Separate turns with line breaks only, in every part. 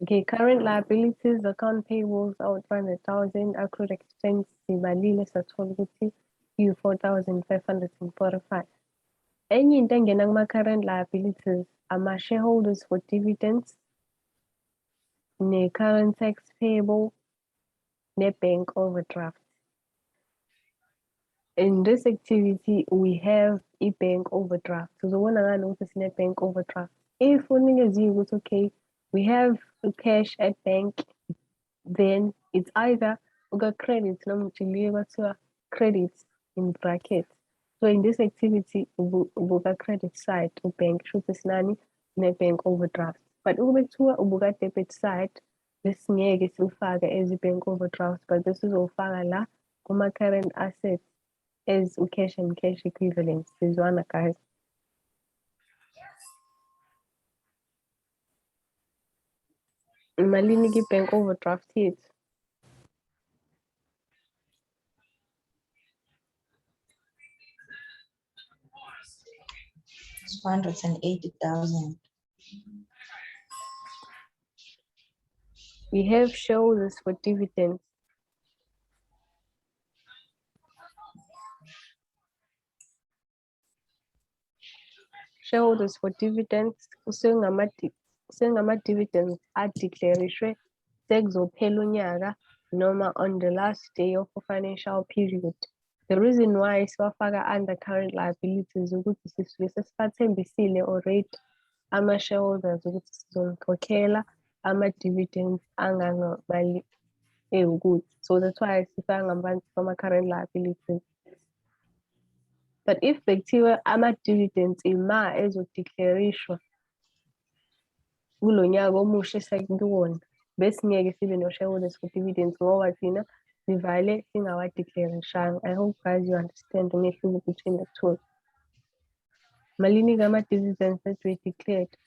Okay, current liabilities, account payables out 500,000, accrued expense, ivalile sathola ukuthi you 4,545. Enye into engena kuma-current liabilities, ama-shareholders for dividends, ne-current tax payable, ne-bank overdraft. In this activity, we have a bank overdraft. Uzobona ngani ukuthi sine-bank overdraft. If unikeziwe ukuthi okay, we have cash at bank, then it's either uka-credit noma ujiliye kwathiwa credit in bracket. So in this activity, ubuka-credit side, ubank shuthi sinani ne-bank overdraft. But ukube kuthiwa ubuka-debit side, besingeke siwufake as i-bank overdraft, but this uzowufaka la kuma-current assets as cash and cash equivalents. Sizwana guys. Malini ki-bank overdraft yethu?
It's 180,000.
We have shareholders for dividends. Shareholders for dividends, kusengama-dividends adeclarishwe sekuzophela unyaka noma on the last day of a financial period. The reason why siwafaka under current liabilities ukuthi sisuke sesibathembisile already ama-shareholders ukuthi sizomkhokhela ama-dividends angangamali ewukuthi. So that's why sifaka ngaphansi kwama-current liabilities. But if bekuthiwa ama-dividends ima ezodeclarishwa kulo nyaka omusha esekuwona, besingeke sibe no-shareholders for dividends ngoba thina sivale singawa-declarishanga. I hope guys you understand umehluko between the two. Malini ama-dividends that we declared?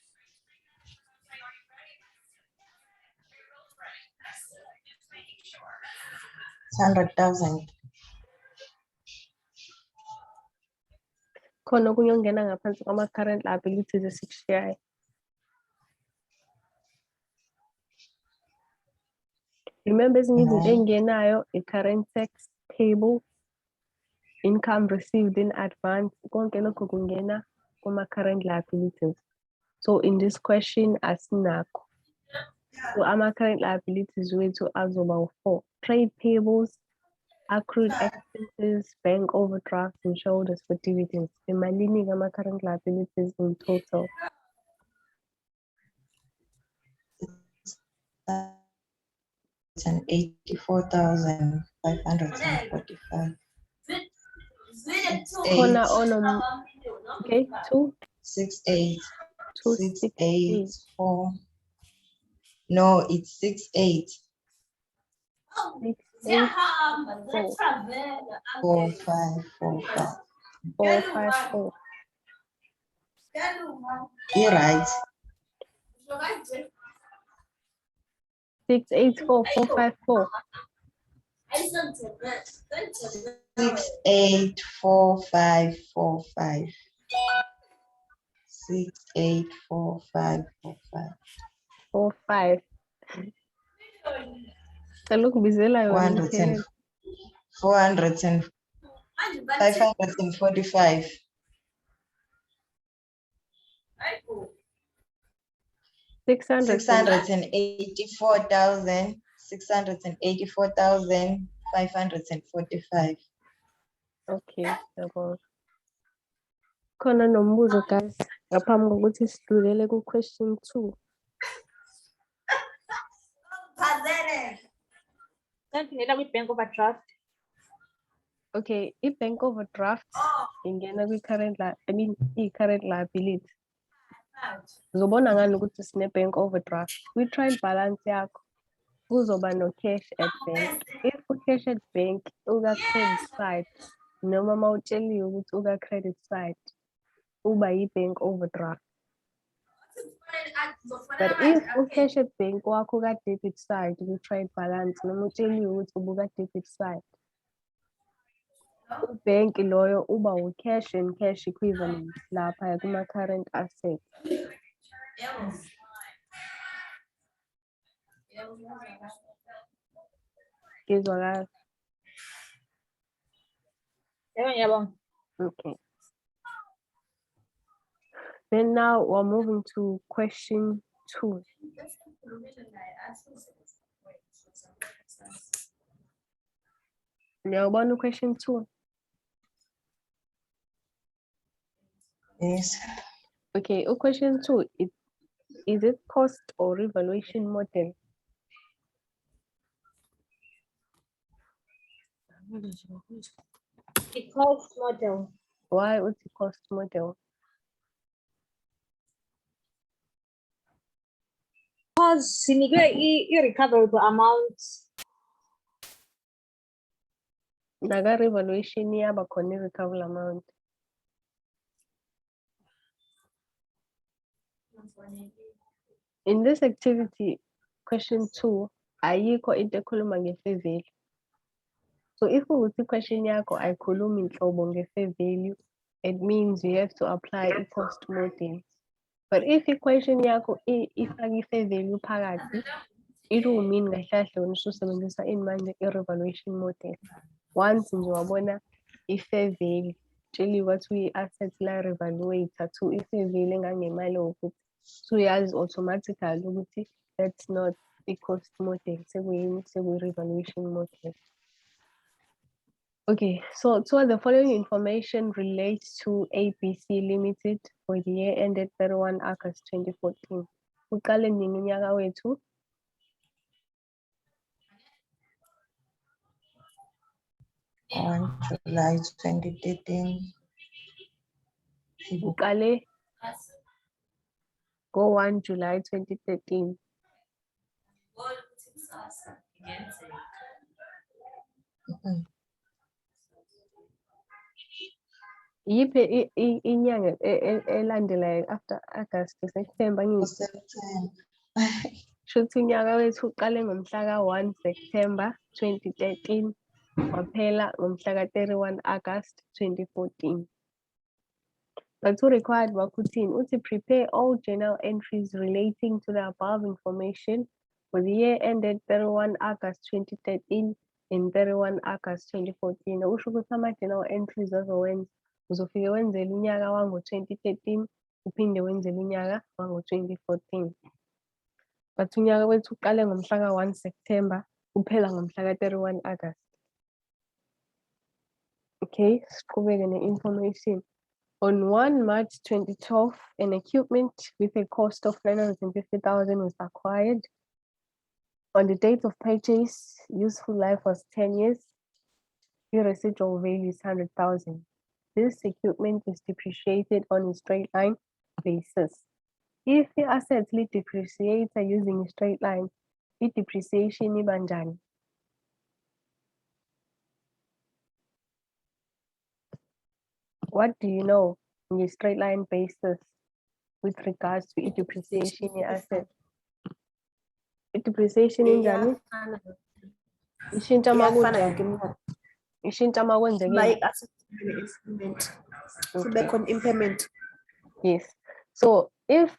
It's 100,000.
Khona okunye okungena ngaphansi kwama-current liabilities esikushiyayo. Remember ezinye izinto engenayo, i-current tax payable, income received in advance, konke lokho kungena kuma-current liabilities. So in this question asinakho. So ama-current liabilities wethu azoba u-4. Trade payables, accrued expenses, bank overdraft, and shareholders for dividends. Imalini ama-current liabilities in total?
It's an 84,545.
Khona okay, 2,
68.
2,
684. No, it's 68. 4545.
454.
You're right.
684454.
684545. 684545.
45. Kaloku bizela yona
400 and 545. 684,545.
Okay, yabo. Khona nombuzo guys ngaphambi kokuthi sidlulele ku-question 2.
Sangena kwi-bank overdraft.
Okay, i-bank overdraft ingena kwi-current i-current liability. Uzobona ngani ukuthi sine-bank overdraft? Kwi-trial balance yakho kuzoba no-cash at bank. If u-cash at bank uka-credit side noma mawutsheliwe ukuthi uka-credit side uba yi-bank overdraft. But if u-cash at bank wakho ka-debit side ku-trial balance noma utsheliwe ukuthi ubuka-debit side, u-bank loyo uba u-cash and cash equivalent lapha kuma-current assets. Ngizwakala.
Yabong.
Okay. Then now we're moving to question 2. Now, question 2.
Yes.
Okay, question 2. Is it cost or revaluation model?
The cost model.
Why would the cost model?
Because sinikwe i-recoverable amount.
Naga revaluation yaba khona recoverable amount. In this activity, question 2, ayikho into ekhuluma nge-fair value. So if ukuthi question yakho ayikhulumi nhlobo nge-fair value, it means you have to apply i-cost model. But if i-question yakho ifake i-fair value phakathi, it will mean kahle kahle wena ususebenzisa ini manje i-revaluation model. Once nje wabona i-fair value, tsheliwe ukuthi i-asset la revaluator to i-fair value engangemali ukuthi uyazi automatically ukuthi that's not i-cost model, sekuyi-revaluation model. Okay, so the following information relates to ABC Limited for the year ended 31 August 2014. Uqale nini unyaka wethu?
On July 2013.
Uqale go 1 July 2013. Yiphi inyanga elandelayo after August, September ngithi?
September.
Shuthi unyaka wethu uqale ngomhla ka-1 September 2013 waphela ngomhla ka-31 August 2014. But required wakuthini? Uthi prepare all journal entries relating to the above information for the year ended 31 August 2013 and 31 August 2014. Usho ukuthi ama-journal entries azowenza uzofike wenzele unyaka wango-2013 uphinde wenzele unyaka wango-2014. But unyaka wethu uqale ngomhla ka-1 September uphela ngomhla ka-31 August. Okay, siqhubeke ne-information. On 1 March 2012, an equipment with a cost of 950,000 was acquired. On the date of purchase, useful life was 10 years. The residual value is 100,000. This equipment is depreciated on a straight line basis. If the assets depreciate using a straight line, the depreciation iba njani? What do you know in a straight line basis with regards to depreciation asset? Depreciation injani? Ishintsha makunjani? Ishintsha makwenzekeni?
Kube impairment.
Yes. So if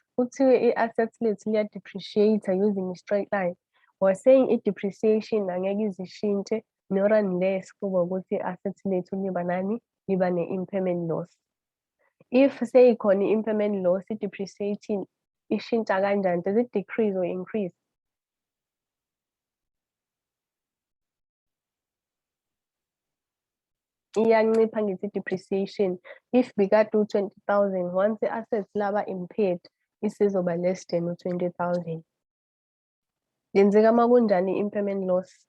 assets let's depreciate using a straight line, we're saying it depreciation angeke izishintshe nor unless kuba ukuthi assets lethu liba nani liba ne-impairment loss. If say khona i-impairment loss, depreciating ishintsha kanjani? Does it decrease or increase? Iyancipha ngithi depreciation. If beka-do 20,000, once the assets laba impaired, isizoba less than 20,000. Yenzeka makunjani impairment loss?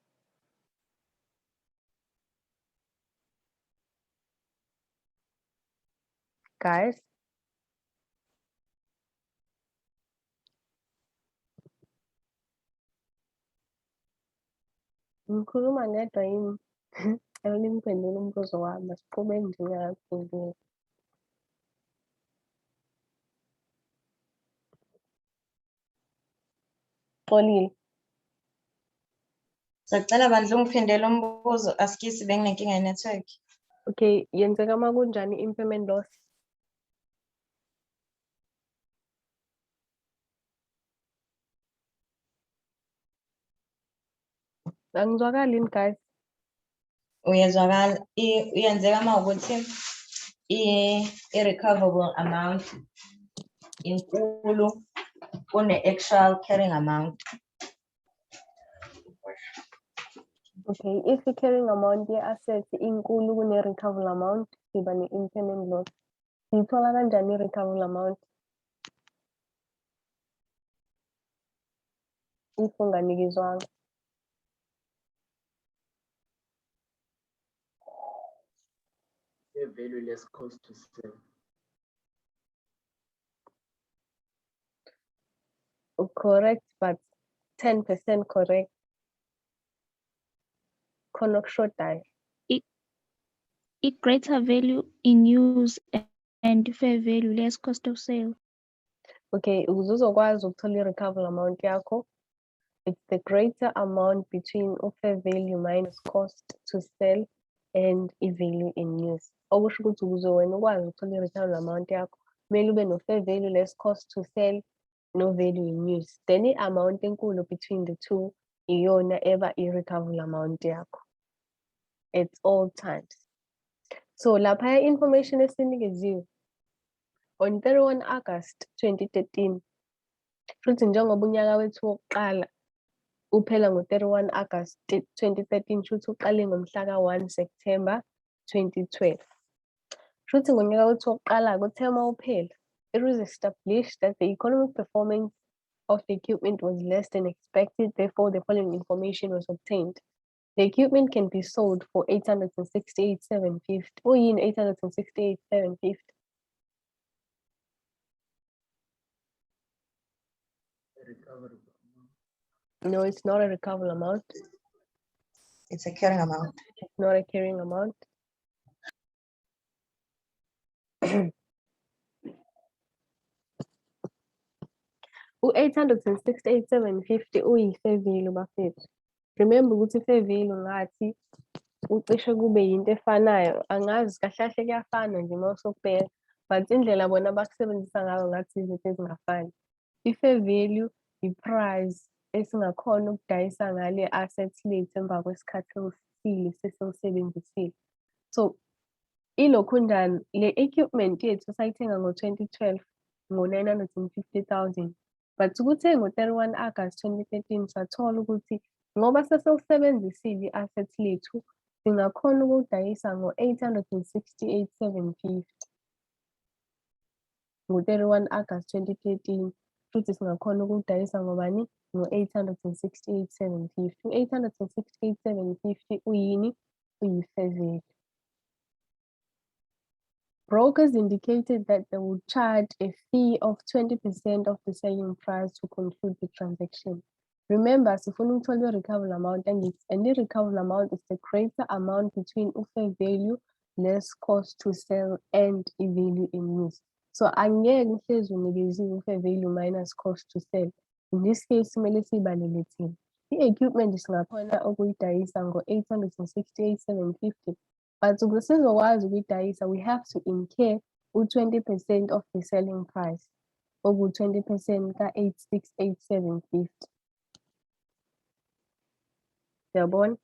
Guys? Ngikhuluma ngedwa yini? Ningiphendule umbuzo wami, asiqhubeni nje ngingakaphenduli. Xolile.
Sacela bandla ungiphendele umbuzo, askisi benginenkinga ye-network.
Okay, yenzeka makunjani impairment loss? Angizwakali yini guys?
Uyezwakala uyenzeka uma ukuthi i-recoverable amount inkulu kune-actual carrying amount.
Okay, if the carrying amount ye-asset inkulu kune-recoverable amount, siba ne-impairment loss. Siyithola kanjani i-recoverable amount? If unganikezwanga.
Fair value less cost to sell.
Correct, but 10% correct. Khona okushodayo.
Greater value in use and fair value less cost of sale.
Okay, ukuze uzokwazi ukuthola i-recoverable amount yakho, it's the greater amount between fair value minus cost to sell and i-value in use. Okusho ukuthi ukuze wena ukwazi ukuthola i-recoverable amount yakho, kumele ube no-fair value less cost to sell, no value in use. Then i-amount enkulu between the two, iyona eba i-recoverable amount yakho. At all times. So lapha information esinikeziwe on 31 August 2013. Futhi njengoba unyaka wethu wokuqala uphela ngo-31 August 2013, futhi uqale ngomhla ka-1 September 2012. Futhi ngonyaka wethu wokuqala kuthema uphela, it was established that the economic performance of the equipment was less than expected, therefore the following information was obtained. The equipment can be sold for 868,750. Or in 868,750.
Recoverable.
No, it's not a recoverable amount.
It's a carrying amount.
It's not a carrying amount. U-868,750 uyi-fair value bafethu. Remember ukuthi i-fair value ngathi ucishe kube yinto efanayo. Angazi kahle kahle kuyafana nje uma usukubheka, but indlela bona abakusebenzisa ngayo ngathi izinto ezingafani. I-fair value i-price esingakhona ukudayisa ngale assets lethu emva kwesikhathi esithile sesilisebenzisile. So ilokhunjani le equipment yethu sayithenga ngo-2012 ngo-950,000, but ukuthe ngo-31 August 2013 sathola ukuthi ngoba sesilisebenzisile i-asset lethu singakhona ukudayisa ngo-868,750 ngo-31 August 2013, futhi singakhona ukudayisa ngobani ngo-868,750. U-868,750 uyini? Uyi-fair value. Brokers indicated that they would charge a fee of 20% of the selling price to conclude the transaction. Remember, sifuna ukuthola i-recoverable amount, and the recoverable amount is the greater amount between fair value less cost to sell and i-value in use. So angeke uhlezi unikeziwe fair value minus cost to sell. In this case, kumele siyibalele thina. I-equipment singakhona ukuyidayisa ngo-868,750. But ukuze sizokwazi ukuyidayisa, we have to incur u-20% of the selling price, oku-20% ka-868,750. Siyabona?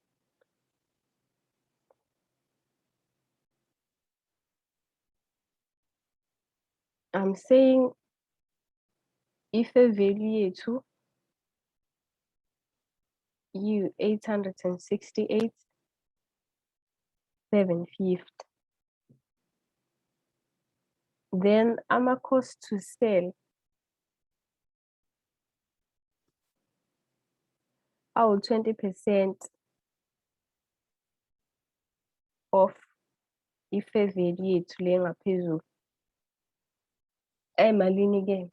I'm saying i-fair value yethu you-868,750. Then ama-cost to sell awu-20% of i-fair value yethu le ngaphezulu. Emalini ke?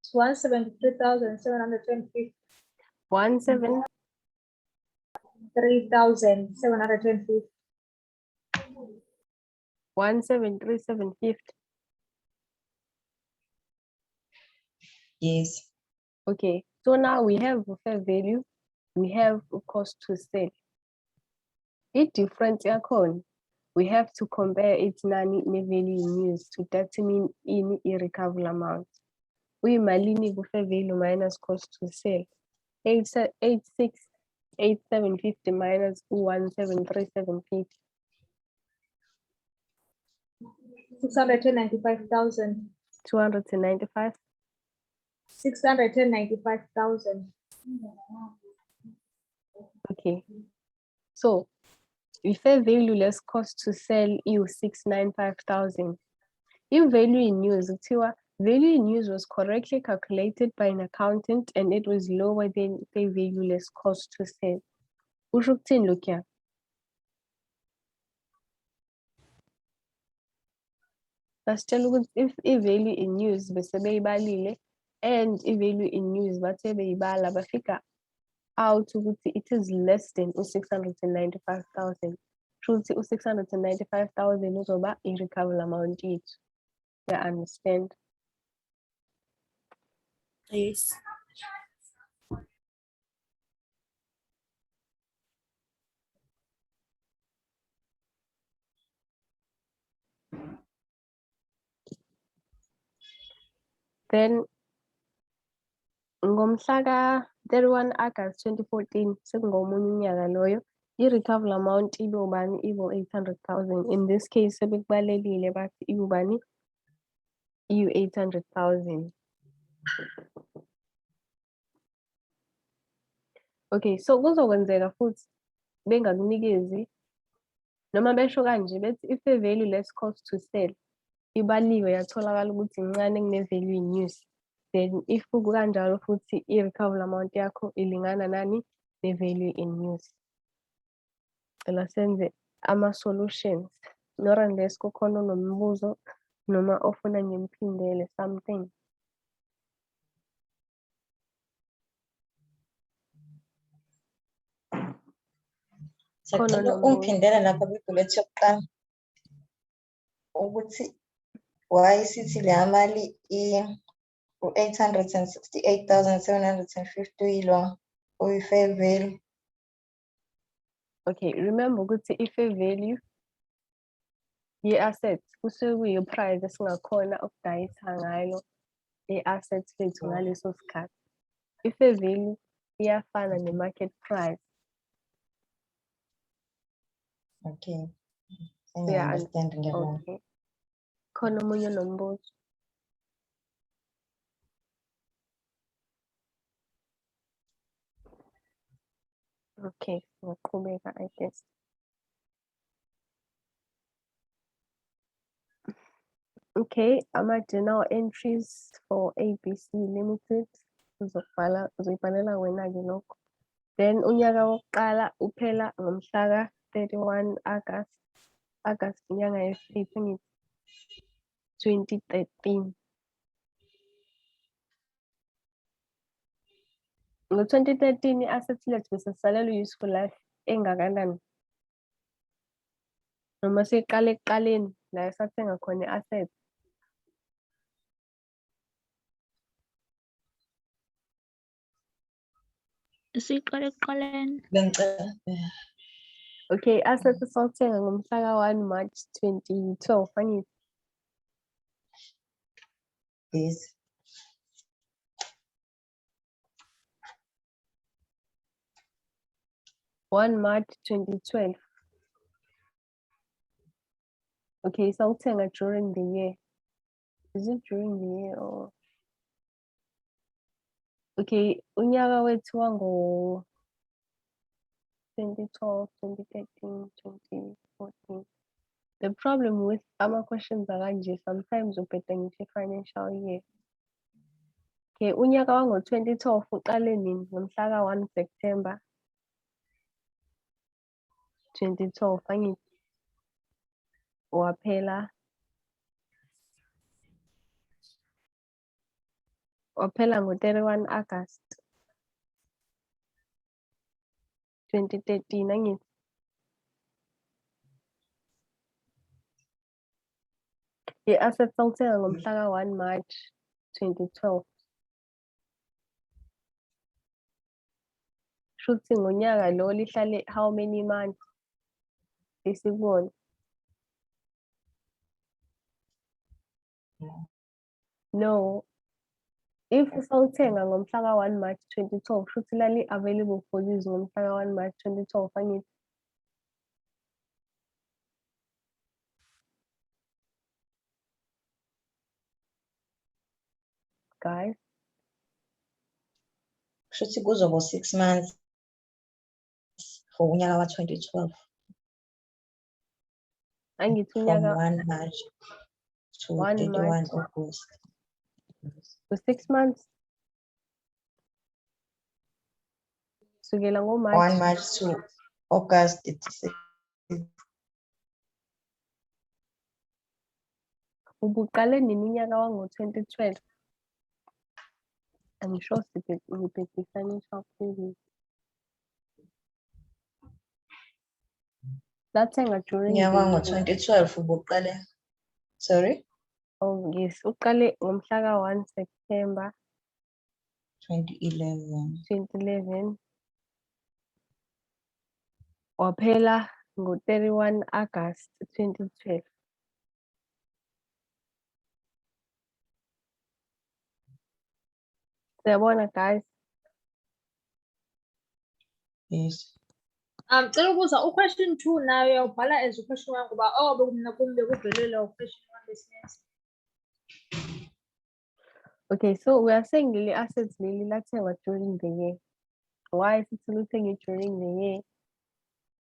It's 173,750. 3,750.
173,750.
Yes.
Okay, so now we have fair value, we have cost to sell. The difference yakhona we have to compare its nani ne-value in use to determine in i-recoverable amount. Uyimalini ku-fair value minus cost to sell. 86,8750 minus 1,73750.
695,000.
295.
695,000.
Okay. So if fair value less cost to sell you 695,000. If value in use, value in use was correctly calculated by an accountant and it was lower than fair value less cost to sell. Usho ukuthini lokhuya? Basitshela ukuthi if i-value in use bese beyibalile and i-value in use bathe beyibala bafika out ukuthi it is less than u-695,000. Shuthi u-695,000 uzoba i-recoverable amount yethu. You understand?
Yes.
Then ngomhla 31 August 2014 sekungomunye unyaka loyo i-recoverable amount ibe ubani ibe 800,000. In this case sebekubalelile bathi ibe ubani ibe 800,000. Okay, so kuzokwenzeka futhi bengakunikezi noma besho kanje bethi if a value less cost to sell ibaliwe yatholakala ukuthi incane kune-value in use, then if kukanjalo futhi i-recoverable amount yakho ilingana nani ne-value in use. Cela senze ama-solutions nor unless kukhona onombuzo noma ofuna ngimphindele something.
Sicela
nombuzo.
ungiphindela lapha kwibhulethi yokuqala ukuthi why sithi le mali u-868,750 uyilo uyi-fair value.
Okay, remember ukuthi i-fair value ye-assets kusuke kuyi-price esingakhona ukudayisa ngayo i-assets lethu ngaleso sikhathi. I-fair value iyafana ne-market price.
Okay.
Yeah,
Understand ngiyabona.
Okay. Khona omunye nombuzo. Okay, ngiyaqhubeka I guess. Okay, ama-journal entries for ABC Limited uzoyibhalela wena-ke lokho. Then unyaka wokuqala uphela ngomhla ka-31 August inyanga yesithathu ngithi 2013. Ngo-2013 i-assets lethu besisalelwe useful life engakanani? Noma siqale ekuqaleni la esathenga khona i-assets.
Siqale ekuqaleni.
Bengicela.
Okay, assets esawuthenga ngomhla ka-1 March 2012 angithi?
Yes.
March 2012. Okay, sawuthenga during the year. Is it during the year or? Okay, unyaka wethu wango 2012, 2013, 2014. The problem with our questions akanje sometimes uphethe ngisho financial year. Okay, unyaka wango 2012 uqale nini? Ngomhla ka-1 September 2012 angithi? Waphela ngo-31 August 2013 angithi? I-assets awuthenga ngomhla ka-1 March 2012. Shuthi ngonyaka lo lihlale how many months? Isibone. No. If usawuthenga ngomhla ka-1 March 2012, shuthi lali-available for use ngomhla ka-1 March 2012, angithi? Guys,
Kushuthi kuzoba 6 months for unyaka wa 2012
angithi
from
unyaka
1 March to
1
31
March
August.
to 6 months. Sukela
1
ngo-March.
March to August 36.
Ubuqale nini unyaka wango-2012? I'm sure ngibheke financial period. Lathenga during
Unyaka
the
wango
year.
2012 ubuqale. Sorry,
Oh yes, uqale ngomhla ka-1 September
2011.
2011. Waphela ngo-31 August 2012. Siyabona guys.
Yes.
Cela ukubuza question 2 nayo uyawubhala as question 1 ngoba bekumna kum bekuvelelwa question 1 business.
Okay, so we are saying leli assets leli lathengwa during the year. Why sithi luthenge during the year?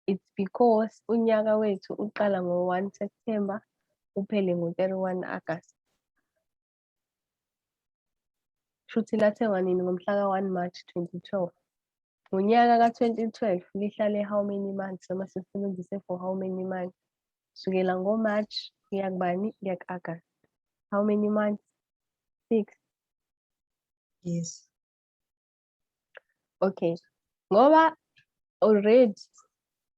It's because unyaka wethu uqala ngo-1 September uphele ngo-31 August. Shuthi lathengwa nini ngomhla ka-1 March 2012. Ngonyaka ka-2012 lihlale how many months noma sisebenzise for how many months? Sukela ngo-March kuya kubani kuya ku-August. How many months? 6.
Yes.
Okay. Ngoba already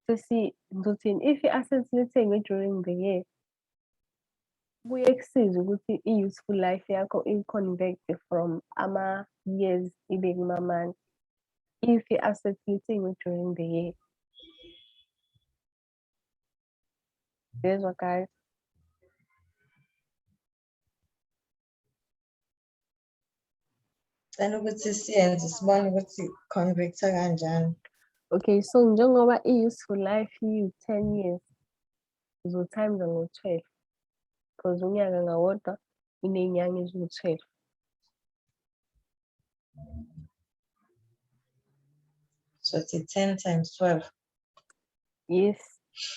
ngizothini if i-assets lithengwe during the year kuye kusiza ukuthi i-useful life yakho i-convert from ama-years ibe kuma-months. If i-assets lithengwe during the year. Yezwa guys.
Cela ukuthi siyenze sibone ukuthi convert kanjani.
Okay, so njengoba i-useful life iyi-10 years, uzo-times ngo-12 because unyaka ngawodwa iney'nyanga eziwu-12.
So it's 10 times 12.
Yes,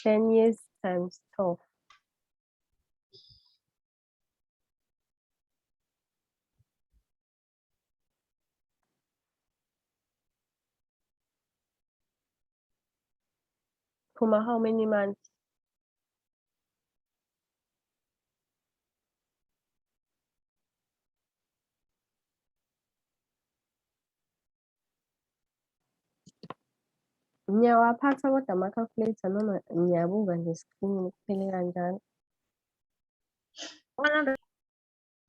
10 years times 12. Kuma how many months? Ngiyawaphatha kodwa ama-calculator noma ngiyabuka nje screen kuphele kanjalo.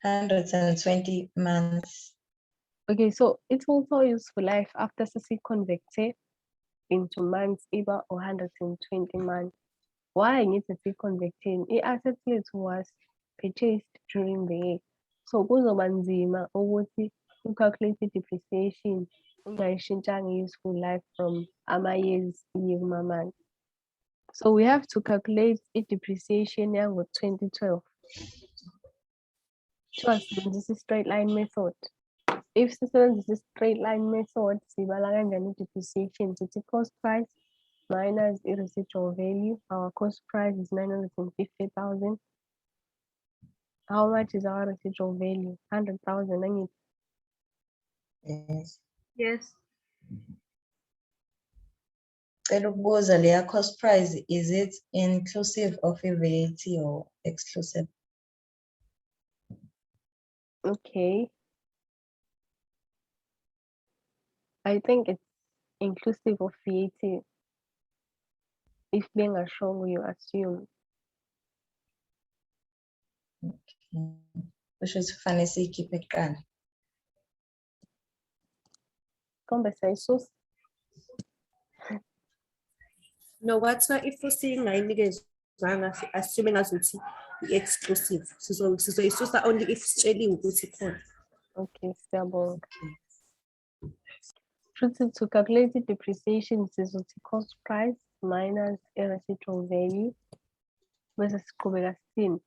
120 months.
Okay, so it's also useful life after sesi-convert into months iba 120 months. Why ngithi si-converting? I-asset lethu was purchased during the year. So kuzoba nzima ukuthi u-calculate i-depreciation ungayishintshanga i-useful life from ama-years iye kuma-months. So we have to calculate i-depreciation yango-2012. Kuthiwa sisebenzisa i-straight line method. If sisebenzisa i-straight line method, sibala kanjani i-depreciation? Sithi cost price minus i-residual value. Our cost price is 950,000. How much is our residual value? 100,000. Angithi?
Yes.
Yes.
Cela ukubuza leya cost price, is it inclusive of VAT or exclusive?
Okay. I think it's inclusive of VAT. If being a show, you assume.
Kusho ukuthi kufanele siyikhiphe kuqala.
Conversation.
No, kwathiwa if usingayinikezwa assume ngazuthi i-exclusive. Sizoyisusa only if sitsheliwe ukuthi khona.
Okay, stable. To calculate the depreciation, is cost price minus a residual value versus Kuberasin.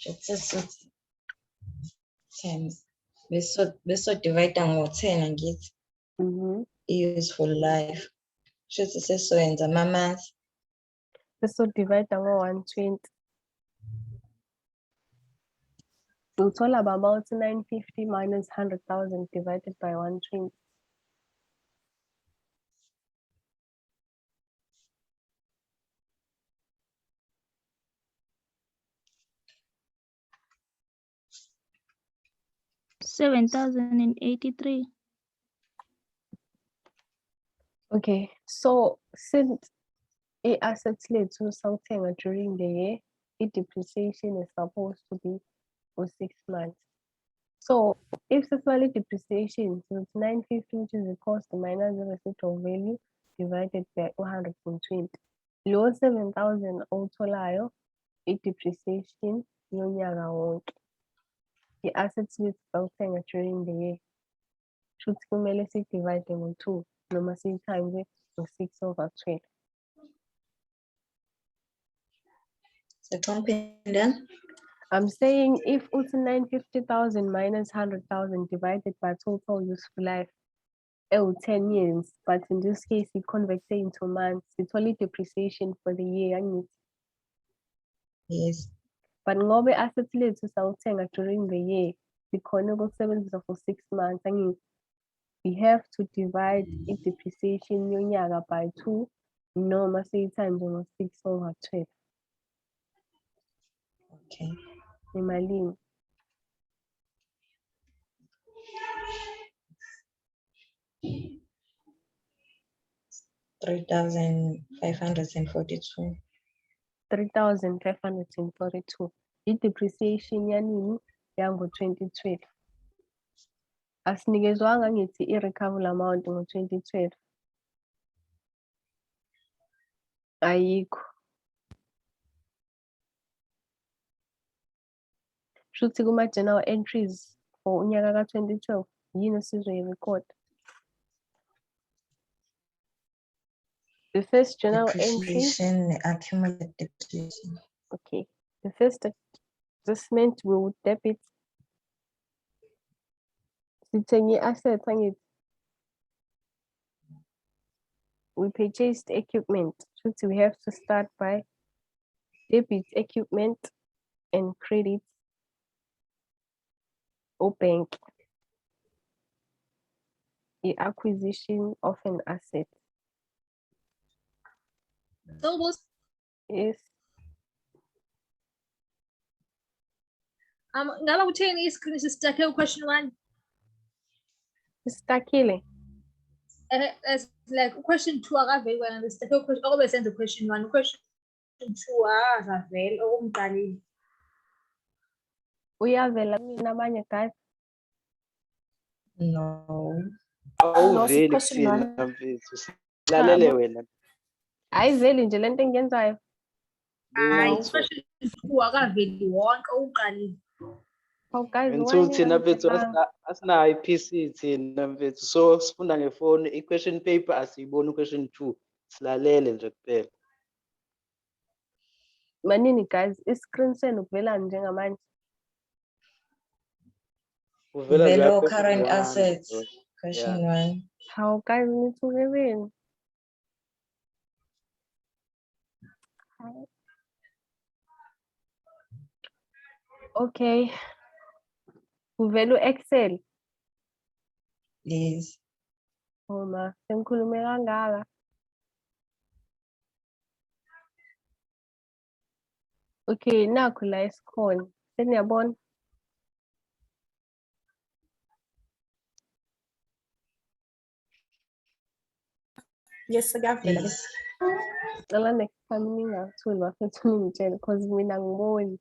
It's 10. Beso divide ngo 10 and get useful life. Should say so in the mamas.
So divide by 120. So total about 950 minus 100,000 divided by 120.
$7,083.
Okay, so since assets led to something during the year, depreciation is supposed to be for 6 months. So if the value depreciation, so it's 950, which is the cost minus the residual value divided by 120. Low 7,000 also depreciation yonyaka wonke. The assets led something during the year. Should kumele divide them on 2, noma times it 6/12.
So compound.
I'm saying if it's 950,000 minus 100,000 divided by total useful life, 10 years, but in this case, it converts it into months. It's only depreciation for the year.
Yes.
But ngobe assets lethu sawuthenga during the year, sikhona ukusebenzisa for 6 months. We have to divide depreciation yonyaka by 2, noma times 6/12.
Okay.
Imalini.
$3,542.
3,542. I-depreciation yanini yango-2012. Asinikezwanga ngithi i-recoverable amount ngo-2012. Ayikho. Shuthi kuma-journal entries for unyaka ka-2012, yini esizoyi-record? The first journal entry.
Depreciation, accumulated depreciation.
Okay. The first adjustment we would debit. Sithengi assets angithi. We purchased equipment. So we have to start by debit equipment and credit or bank. The acquisition of an asset. Yes.
Ngaba kutheni i-screen sisitake question 1?
Istakile.
As like question 2 akaveli wena sisitake question okobe senze question 1, question 2 akaveli okumqalile.
Uyavela mina abanye guys.
No.
Awuveli
question one.
kuthina mfethu. Lalele wena.
Ayiveli nje lento engiyenzayo.
Hayi, question 2 akaveli wonke okumqalile.
Oh guys,
Mfethu thina mfethu asinayo i-PC thina mfethu. So sifunda ngefoni, i-question paper asiyiboni question 2. Silalele nje kuphela.
Manini guys, i-screen senu kuvela njengamanje.
Uvela nje
Below
question
current
1.
assets. Question 1.
How guys nithuke. Okay. Uvela u-Excel.
Yes.
Oh ma, sengikhulume kangaka. Okay, nakho la isikhona. Seniyabona?
Yes, akavela.
Yes.
Cela next time ningathuli bafethu ningitshele because mina ngiboni.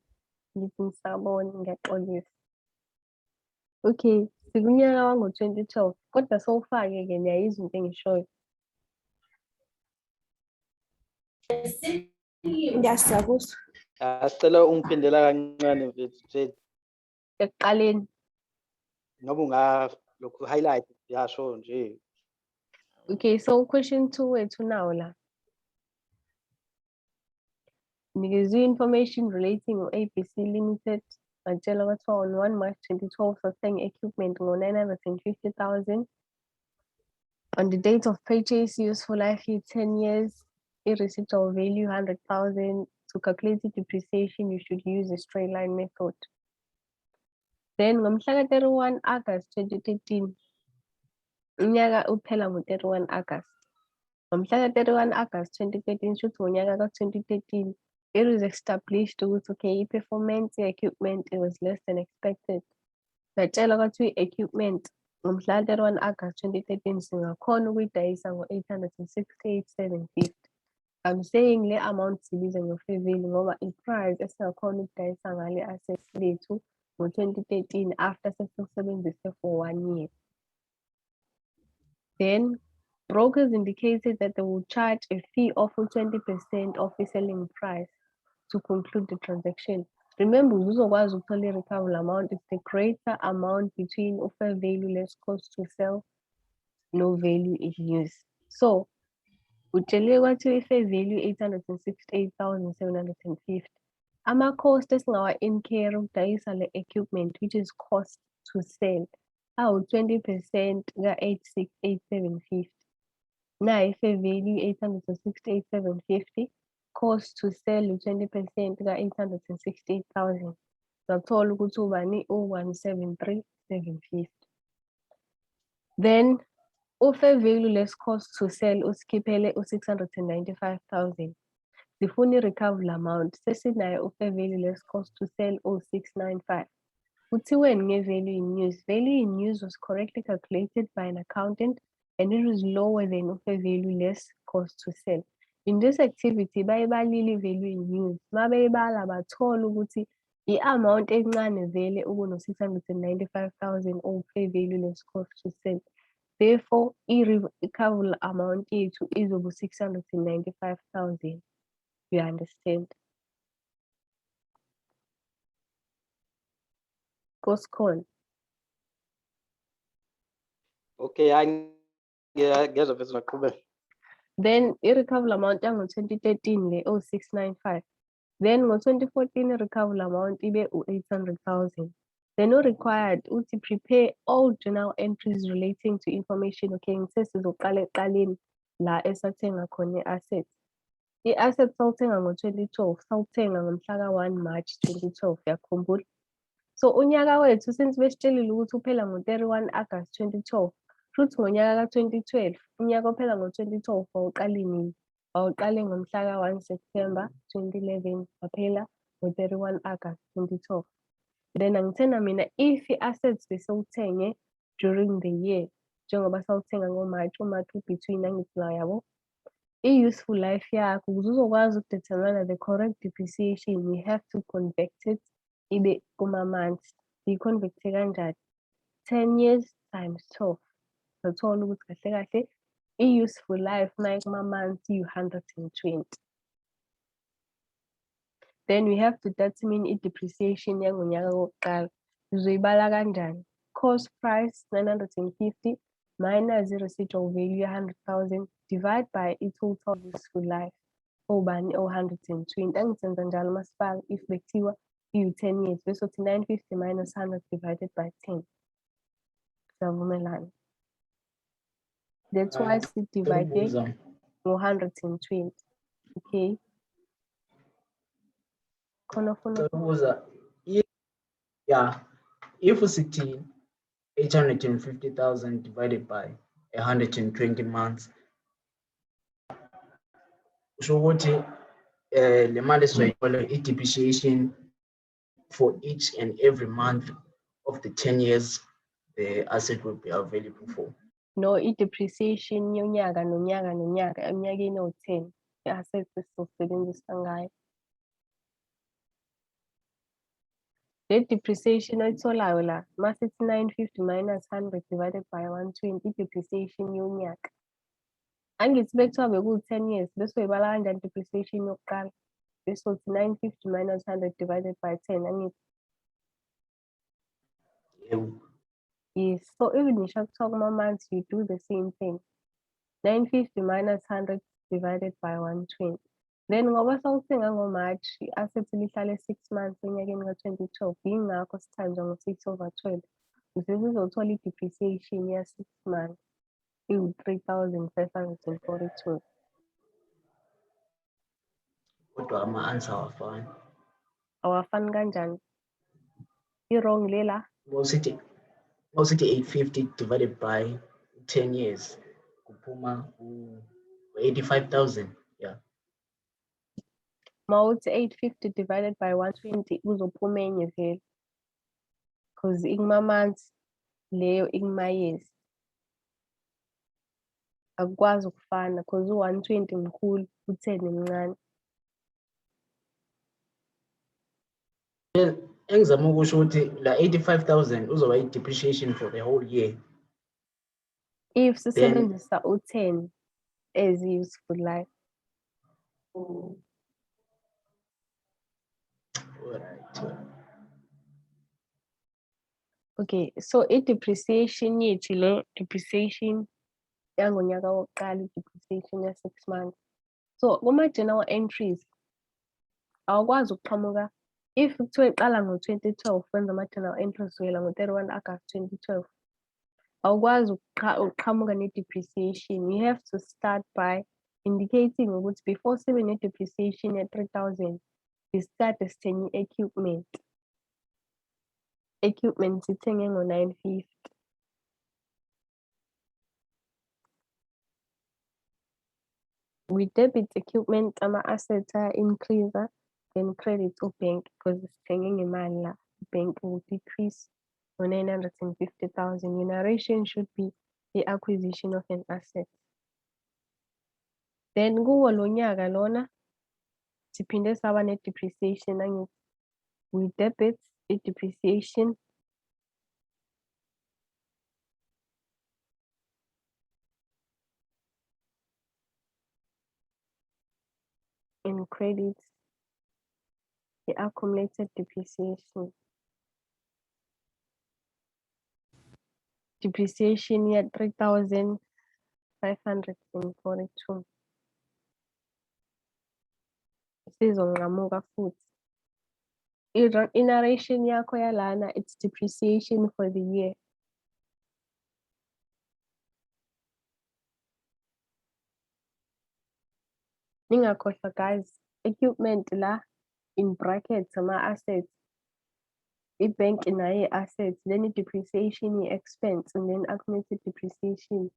Ngithi ngisabona ngiyaxolisa. Okay, sikunyaka wango-2012 kodwa sowufake-ke niyayizwa into engishoyo.
Ngiyasizakuzwa.
Sicela ungiphindela kancane mfethu Jade.
Ekuqaleni.
Ngoba ungalokhu highlight yasho nje.
Okay, so question 2 wethu nawo la. Nikezwe information relating ABC Limited. Batshela kwathiwa on 1 March 2012 sathenga equipment ngo-950,000. On the date of purchase, useful life year 10 years, residual value 100,000. To calculate the depreciation, you should use a straight line method. Then ngomhla ka-31 August 2013, unyaka uphela ngo-31 August. Ngomhla ka-31 August 2013, shuthi ngonyaka ka-2013, it was established ukuthi okay, i-performance ye-equipment it was less than expected. Batshela kwathiwa i-equipment ngomhla ka-31 August 2013 singakhona ukuyidayisa ngo-868,750. I'm saying le amount sibiza nge-fair value ngoba i-price esingakhona ukudayisa ngale assets lethu ngo-2013 after sesisebenzise for 1 year. Then brokers indicated that they will charge a fee of 20% of the selling price to conclude the transaction. Remember, uzokwazi ukuthola i-recoverable amount is the greater amount between fair value less cost to sell, no value in use. So, utshele kwathiwa i-fair value 868,750. Ama-cost esingawa-incur ukudayisa le equipment, which is cost to sell, 20% ka-868,750. Na i-fair value 868,750. Cost to sell 20% ka-868,000. Sathola ukuthi ubani u-173,750. Then fair value less cost to sell usikhiphele u-695,000. Sifuna i-recoverable amount sesinayo fair value less cost to sell u-695. Kuthiweni nge-value in use. Value in use was correctly calculated by an accountant and it was lower than fair value less cost to sell. In this activity, bayibalile value in use. Mabeyibala bathola ukuthi i-amount encane vele ukuno-695,000 or fair value less cost to sell. Therefore, i-recoverable amount yethu izobe 695,000. You understand? Koskon.
Okay, ngiyezwa mfethu naqhubeka.
Then i-recoverable amount yango-2013 le 695. Then ngo-2014 i-recoverable amount ibe u-800,000. Then required to prepare all journal entries relating to information. Okay, ngisizoqala ekuqaleni la esathenga khona i-assets. I-assets sawuthenga ngo-2012, sawuthenga ngomhla ka-1 March 2012, yakhumbula. So unyaka wethu since besitshelile ukuthi uphela ngo-31 August 2012, futhi ngonyaka ka-2012, unyaka ophela ngo-2012 wawuqala nini? Wawuqale ngomhla ka-1 September 2011, waphela ngo-31 August 2012. Then angithena mina if i-assets besewuthenge during the year, njengoba sawuthenga ngo-March, uMarch between nangipla yabo, i-useful life yakho ukuze uzokwazi ukudetermine the correct depreciation, we have to convert it ibe kuma-months. Siyi-convert-e kanjani? 10 years times 12. Sathola ukuthi kahle kahle i-useful life nayi kuma-months iyi-120. Then we have to determine i-depreciation yangonyaka wokuqala. Uzoyibala kanjani? Cost price 950 minus i-residual value 100,000 divide by i-total useful life obani 120. Angithenza njalo masifaka if bekuthiwa iyi-10 years bese uthi 950 minus 100 divided by 10. Siyavumelana. That's why si-divide ngo-120. Okay. Khona ufuna
Yeah, if sithi 850,000 divided by 120 months, usho ukuthi le mali esizoyithola i-depreciation for each and every month of the 10 years the asset will be available for.
no i-depreciation yonyaka nonyaka nonyaka eminyakeni ewu-10 i-assets esizosebenzisa ngayo. Le depreciation oyitholayo la masithi 950 minus 100 divided by 120 i-depreciation yonyaka. Angithi bekuthiwa beku-10 years bese uyibala kanjani depreciation yokuqala? Bese uthi 950 minus 100 divided by 10, angithi?
Yebo.
Yes, so even ngisho kuthiwa kuma-months you do the same thing. 950 minus 100 divided by 120. Then ngoba sawuthenga ngoMarch, i-asset lihlale 6 months enyakeni ka-2012, yingakho sithanjwa ngo-6/12. Usesizothola i-depreciation ya-6 months iwu-3,542.
Kodwa ama-answer awafani.
Awafani kanjani? I-wrong lela.
Mawusithi 850 divided by 10 years kuphuma 85,000. Yeah.
Mawuthi 850 divided by 120 uzophuma enye vele. Because ikuma-months leyo ikuma-years. Akukwazi ukufana because u-120 mkhulu, u-10 mncane.
Engizama ukusho ukuthi la 85,000 uzoba i-depreciation for the whole year.
If sisebenzisa u-10 as useful life.
Alright.
Okay, so i-depreciation yethu le depreciation yangonyaka wokuqala, i-depreciation ya-6 months. So kuma-journal entries awukwazi ukuqhamuka if kuthiwa iqala ngo-2012 wenza ama-journal entries kusukela ngo-31 August 2012. Awukwazi ukuqhamuka ne-depreciation. You have to start by indicating ukuthi before sibe ne-depreciation ya-3,000 isikade sithenge i-equipment. Equipment sithenge ngo-950. We debit equipment, ama-assets increase, then credit bank because sithenge ngemali la. Bank will decrease to 950,000. Your narration should be the acquisition of an asset. Then kuwo lo nyaka lona siphinde saba ne-depreciation angithi. We debit i-depreciation and credit the accumulated depreciation. Depreciation ya 3,542. Sizonqamuka futhi. I-narration yakho yalana it's depreciation for the year. Ningakhohlwa guys, equipment la in brackets ama-assets. I-bank nayo i-assets, then i-depreciation i-expense and then accumulated depreciation